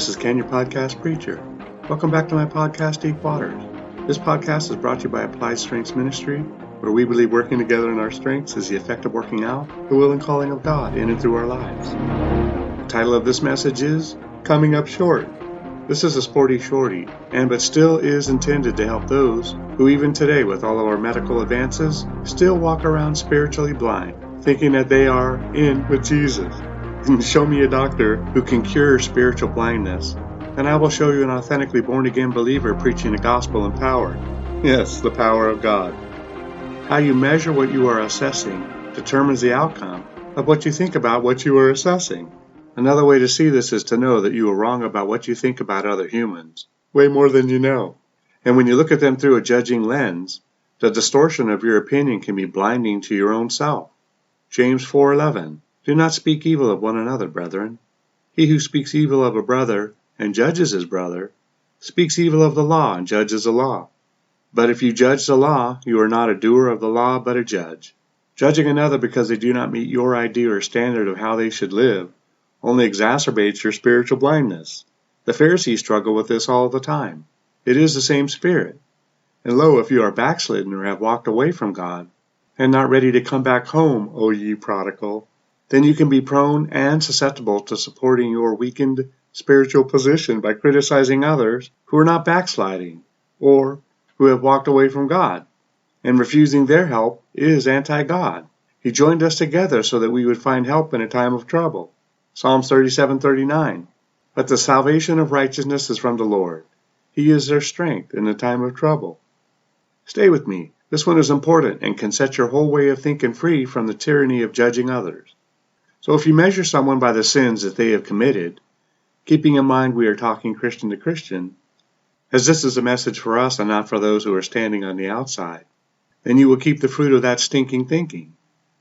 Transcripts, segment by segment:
this is Ken, your podcast preacher. Welcome back to my podcast, Deep Waters. This podcast is brought to you by Applied Strengths Ministry, where we believe working together in our strengths is the effect of working out the will and calling of God in and through our lives. The title of this message is Coming Up Short. This is a sporty shorty, but still is intended to help those who even today, with all of our medical advances, still walk around spiritually blind, thinking that they are in with Jesus. Show me a doctor who can cure spiritual blindness, and I will show you an authentically born-again believer preaching the gospel in power. Yes, the power of God. How you measure what you are assessing determines the outcome of what you think about what you are assessing. Another way to see this is to know that you are wrong about what you think about other humans, way more than you know. And when you look at them through a judging lens, the distortion of your opinion can be blinding to your own self. James 4:11. Do not speak evil of one another, brethren. He who speaks evil of a brother and judges his brother speaks evil of the law and judges the law. But if you judge the law, you are not a doer of the law, but a judge. Judging another because they do not meet your idea or standard of how they should live only exacerbates your spiritual blindness. The Pharisees struggle with this all the time. It is the same spirit. And lo, if you are backslidden or have walked away from God and not ready to come back home, O ye prodigal, then you can be prone and susceptible to supporting your weakened spiritual position by criticizing others who are not backsliding or who have walked away from God. And refusing their help is anti-God. He joined us together so that we would find help in a time of trouble. Psalms 37:39. But the salvation of righteousness is from the Lord. He is their strength in the time of trouble. Stay with me. This one is important and can set your whole way of thinking free from the tyranny of judging others. So if you measure someone by the sins that they have committed, keeping in mind we are talking Christian to Christian, as this is a message for us and not for those who are standing on the outside, then you will keep the fruit of that stinking thinking.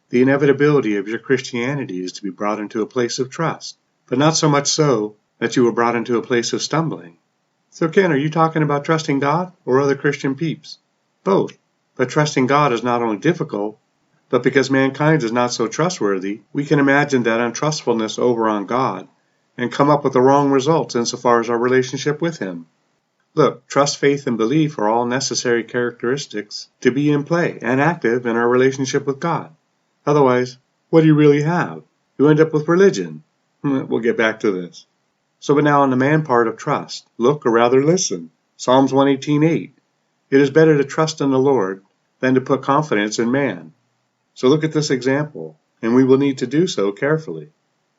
The inevitability of your Christianity is to be brought into a place of trust, but not so much so that you were brought into a place of stumbling. So Ken, are you talking about trusting God or other Christian peeps? Both. But trusting God is not only difficult, but because mankind is not so trustworthy, we can imagine that untrustfulness over on God and come up with the wrong results insofar as our relationship with Him. Look, trust, faith, and belief are all necessary characteristics to be in play and active in our relationship with God. Otherwise, what do you really have? You end up with religion. We'll get back to this. So but now on the man part of trust, look or rather listen. Psalms 118:8. It is better to trust in the Lord than to put confidence in man. So look at this example, and we will need to do so carefully.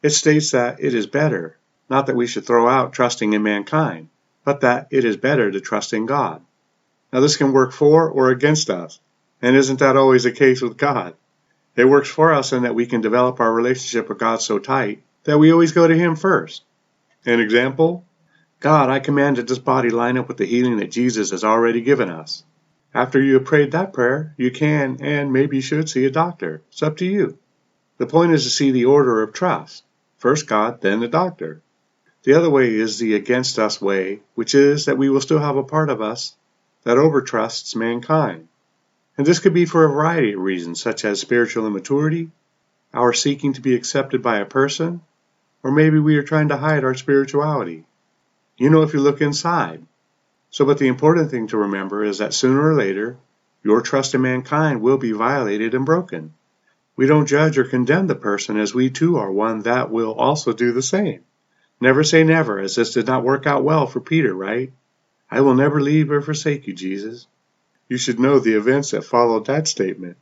It states that it is better, not that we should throw out trusting in mankind, but that it is better to trust in God. Now this can work for or against us, and isn't that always the case with God? It works for us in that we can develop our relationship with God so tight that we always go to Him first. An example? God, I command that this body line up with the healing that Jesus has already given us. After you have prayed that prayer, you can and maybe should see a doctor. It's up to you. The point is to see the order of trust. First God, then the doctor. The other way is the against us way, which is that we will still have a part of us that overtrusts mankind. And this could be for a variety of reasons, such as spiritual immaturity, our seeking to be accepted by a person, or maybe we are trying to hide our spirituality. You know if you look inside. So, but the important thing to remember is that sooner or later, your trust in mankind will be violated and broken. We don't judge or condemn the person, as we too are one that will also do the same. Never say never, as this did not work out well for Peter, right? I will never leave or forsake you, Jesus. You should know the events that followed that statement.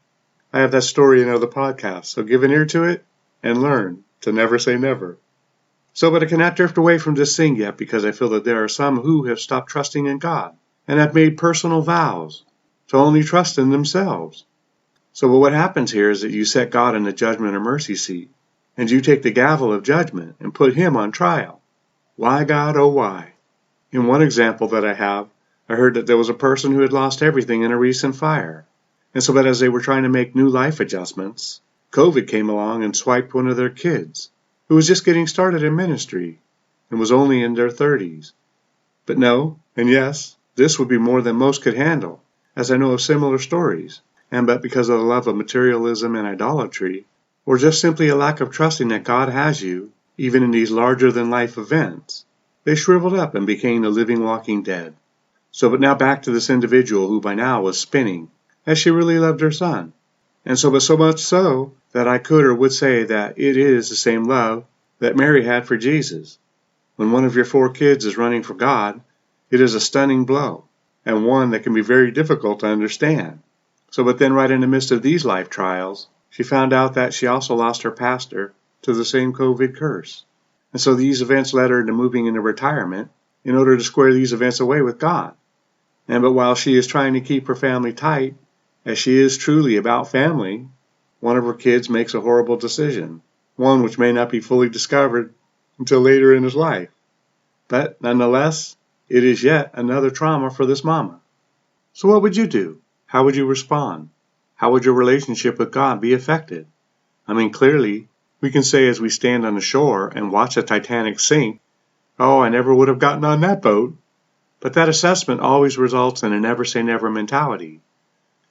I have that story in other podcasts, so give an ear to it and learn to never say never. So, but I cannot drift away from this thing yet because I feel that there are some who have stopped trusting in God and have made personal vows to only trust in themselves. So, but what happens here is that you set God in the judgment or mercy seat, and you take the gavel of judgment and put Him on trial. Why, God, oh why? In one example that I have, I heard that there was a person who had lost everything in a recent fire. And so that as they were trying to make new life adjustments, COVID came along and swiped one of their kids, who was just getting started in ministry and was only in their 30s. But no, and yes, this would be more than most could handle, as I know of similar stories, and but because of the love of materialism and idolatry, or just simply a lack of trusting that God has you, even in these larger-than-life events, they shriveled up and became the living walking dead. But now back to this individual who by now was spinning, as she really loved her son. But so much so that I could or would say that it is the same love that Mary had for Jesus. When one of your 4 kids is running for God, it is a stunning blow, and one that can be very difficult to understand. But then right in the midst of these life trials, she found out that she also lost her pastor to the same COVID curse. And so these events led her into moving into retirement in order to square these events away with God. But while she is trying to keep her family tight, as she is truly about family, one of her kids makes a horrible decision, one which may not be fully discovered until later in his life. But nonetheless, it is yet another trauma for this mama. So what would you do? How would you respond? How would your relationship with God be affected? Clearly, we can say as we stand on the shore and watch the Titanic sink, "Oh, I never would have gotten on that boat." But that assessment always results in a never say never mentality.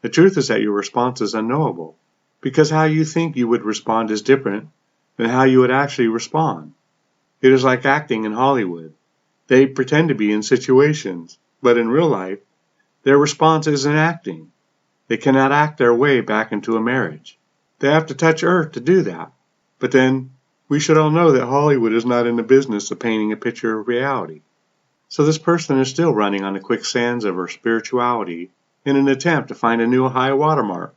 The truth is that your response is unknowable, because how you think you would respond is different than how you would actually respond. It is like acting in Hollywood. They pretend to be in situations, but in real life, their response isn't acting. They cannot act their way back into a marriage. They have to touch earth to do that. But then, we should all know that Hollywood is not in the business of painting a picture of reality. So this person is still running on the quicksands of her spirituality in an attempt to find a new high watermark.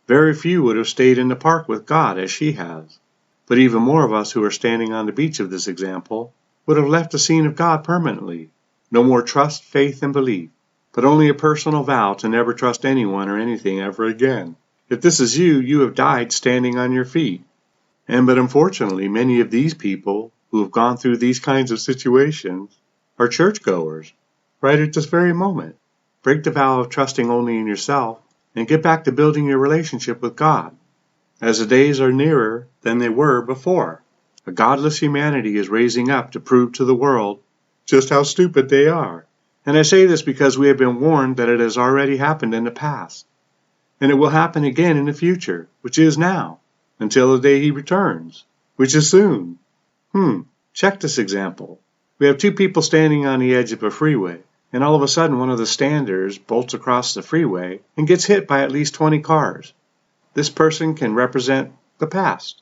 Very few would have stayed in the park with God as she has. But even more of us who are standing on the beach of this example would have left the scene of God permanently. No more trust, faith, and belief, but only a personal vow to never trust anyone or anything ever again. If this is you, you have died standing on your feet. But unfortunately, many of these people who have gone through these kinds of situations are churchgoers, right at this very moment. Break the vow of trusting only in yourself and get back to building your relationship with God, as the days are nearer than they were before. A godless humanity is raising up to prove to the world just how stupid they are. And I say this because we have been warned that it has already happened in the past, and it will happen again in the future, which is now, until the day he returns, which is soon. Check this example. We have 2 people standing on the edge of a freeway, and all of a sudden one of the standers bolts across the freeway and gets hit by at least 20 cars. This person can represent the past.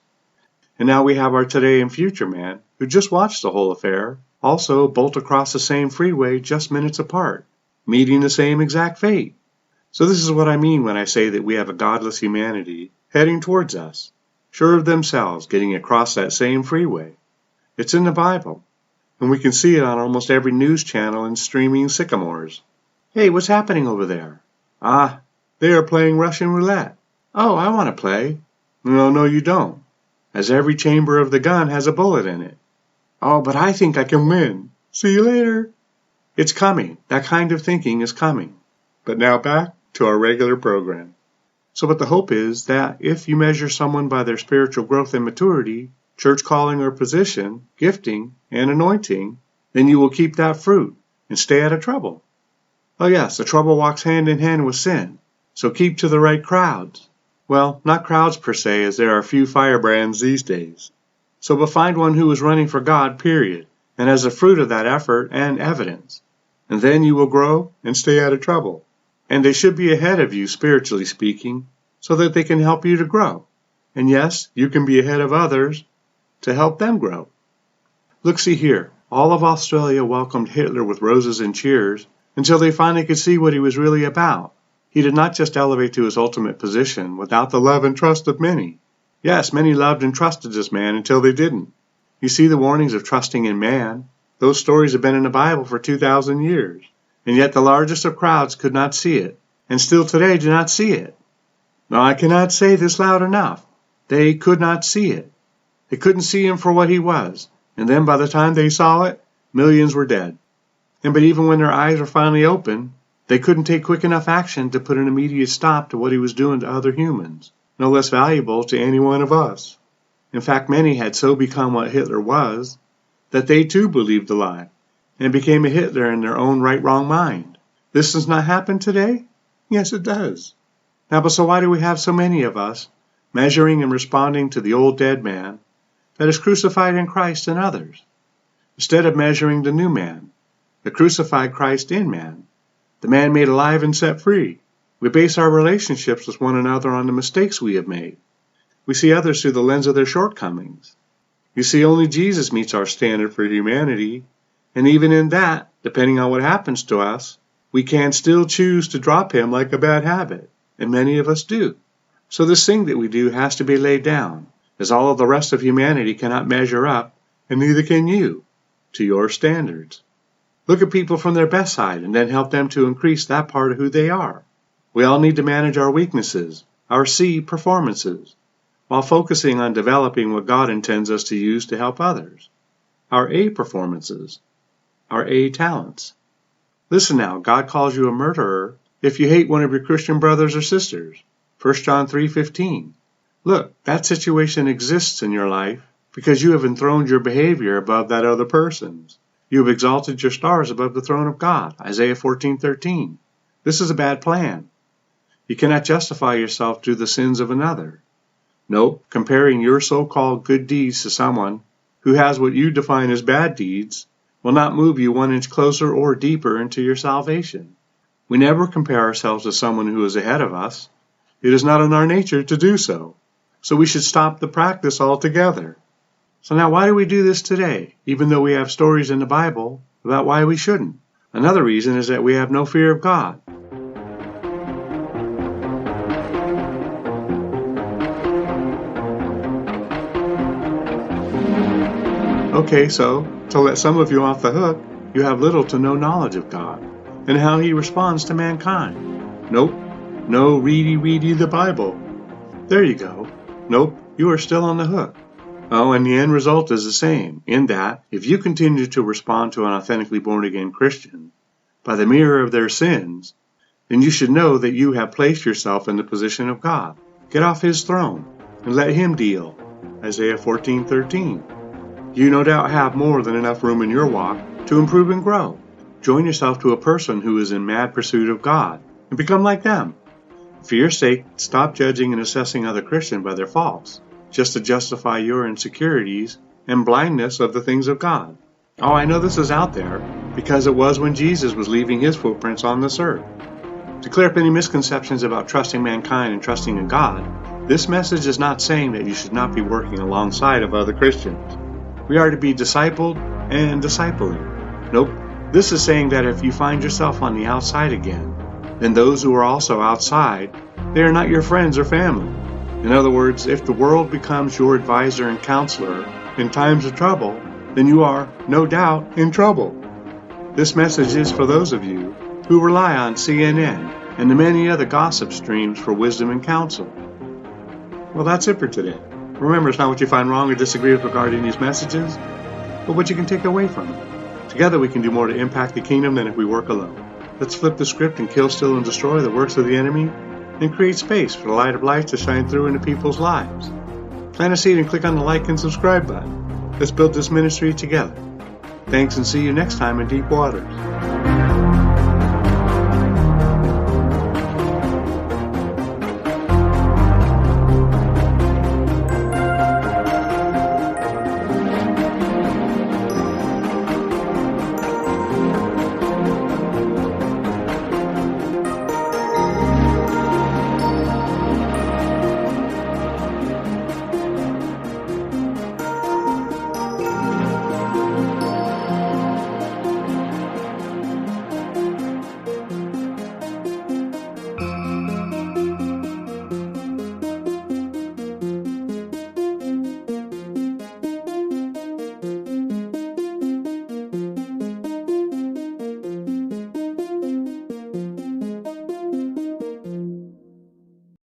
And now we have our today and future man, who just watched the whole affair, also bolt across the same freeway just minutes apart, meeting the same exact fate. So this is what I mean when I say that we have a godless humanity heading towards us, sure of themselves, getting across that same freeway. It's in the Bible, and we can see it on almost every news channel and streaming sycamores. Hey, what's happening over there? They are playing Russian roulette. Oh, I want to play. No, you don't, as every chamber of the gun has a bullet in it. Oh, but I think I can win. See you later. It's coming. That kind of thinking is coming. But now back to our regular program. But the hope is that if you measure someone by their spiritual growth and maturity, church calling or position, gifting, and anointing, then you will keep that fruit and stay out of trouble. Oh yes, the trouble walks hand in hand with sin, so keep to the right crowds. Well, not crowds per se, as there are few firebrands these days. But find one who is running for God, period, and has the fruit of that effort and evidence. And then you will grow and stay out of trouble. And they should be ahead of you, spiritually speaking, so that they can help you to grow. And yes, you can be ahead of others to help them grow. Look, see here. All of Australia welcomed Hitler with roses and cheers until they finally could see what he was really about. He did not just elevate to his ultimate position without the love and trust of many. Yes, many loved and trusted this man until they didn't. You see the warnings of trusting in man. Those stories have been in the Bible for 2,000 years. And yet the largest of crowds could not see it, and still today do not see it. Now I cannot say this loud enough. They could not see it. They couldn't see him for what he was, and then by the time they saw it, millions were dead. But even when their eyes were finally open, they couldn't take quick enough action to put an immediate stop to what he was doing to other humans, no less valuable to any one of us. In fact, many had so become what Hitler was, that they too believed the lie, and became a Hitler in their own right-wrong mind. This does not happen today? Yes, it does. But so why do we have so many of us measuring and responding to the old dead man that is crucified in Christ and others? instead of measuring the new man, the crucified Christ in man, the man made alive and set free. We base our relationships with one another on the mistakes we have made. We see others through the lens of their shortcomings. You see, only Jesus meets our standard for humanity, and even in that, depending on what happens to us, we can still choose to drop him like a bad habit, and many of us do. So this thing that we do has to be laid down, as all of the rest of humanity cannot measure up, and neither can you, to your standards. Look at people from their best side and then help them to increase that part of who they are. We all need to manage our weaknesses, our C performances, while focusing on developing what God intends us to use to help others, our A performances, our A talents. Listen now, God calls you a murderer if you hate one of your Christian brothers or sisters. 1 John 3:15. Look, that situation exists in your life because you have enthroned your behavior above that other person's. You have exalted your stars above the throne of God. Isaiah 14:13. This is a bad plan. You cannot justify yourself through the sins of another. Nope, comparing your so-called good deeds to someone who has what you define as bad deeds will not move you 1 inch closer or deeper into your salvation. We never compare ourselves to someone who is ahead of us. It is not in our nature to do so. So we should stop the practice altogether. So now why do we do this today, even though we have stories in the Bible about why we shouldn't? Another reason is that we have no fear of God. Okay, so, to let some of you off the hook, you have little to no knowledge of God and how he responds to mankind. Nope, no ready the Bible. There you go. Nope, you are still on the hook. Oh, and the end result is the same, in that if you continue to respond to an authentically born-again Christian by the mirror of their sins, then you should know that you have placed yourself in the position of God. Get off his throne and let him deal. Isaiah 14:13. You no doubt have more than enough room in your walk to improve and grow. Join yourself to a person who is in mad pursuit of God and become like them. For your sake, stop judging and assessing other Christians by their faults, just to justify your insecurities and blindness of the things of God. Oh, I know this is out there because it was when Jesus was leaving his footprints on this earth. To clear up any misconceptions about trusting mankind and trusting in God, this message is not saying that you should not be working alongside of other Christians. We are to be discipled and discipling. Nope, this is saying that if you find yourself on the outside again, then those who are also outside, they are not your friends or family. In other words, if the world becomes your advisor and counselor in times of trouble, then you are, no doubt, in trouble. This message is for those of you who rely on CNN and the many other gossip streams for wisdom and counsel. Well, that's it for today. Remember, it's not what you find wrong or disagree with regarding these messages, but what you can take away from it. Together we can do more to impact the kingdom than if we work alone. Let's flip the script and kill, steal, and destroy the works of the enemy and create space for the light of life to shine through into people's lives. Plant a seed and click on the like and subscribe button. Let's build this ministry together. Thanks, and see you next time in Deep Waters.